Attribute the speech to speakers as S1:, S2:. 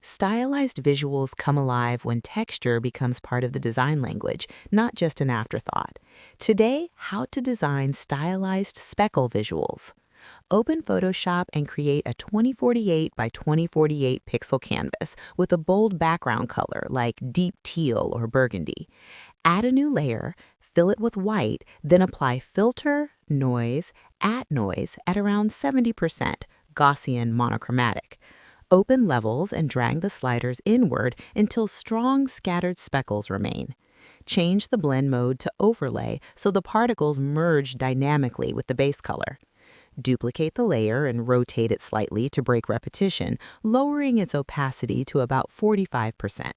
S1: Stylized visuals come alive when texture becomes part of the design language, not just an afterthought. Today, how to design stylized speckle visuals. Open Photoshop and create a 2048 by 2048 pixel canvas with a bold background color like deep teal or burgundy. Add a new layer, fill it with white, then apply filter, noise, at noise at around 70%, Gaussian monochromatic. Open levels and drag the sliders inward until strong scattered speckles remain. Change the blend mode to overlay so the particles merge dynamically with the base color. Duplicate the layer and rotate it slightly to break repetition, lowering its opacity to about 45%.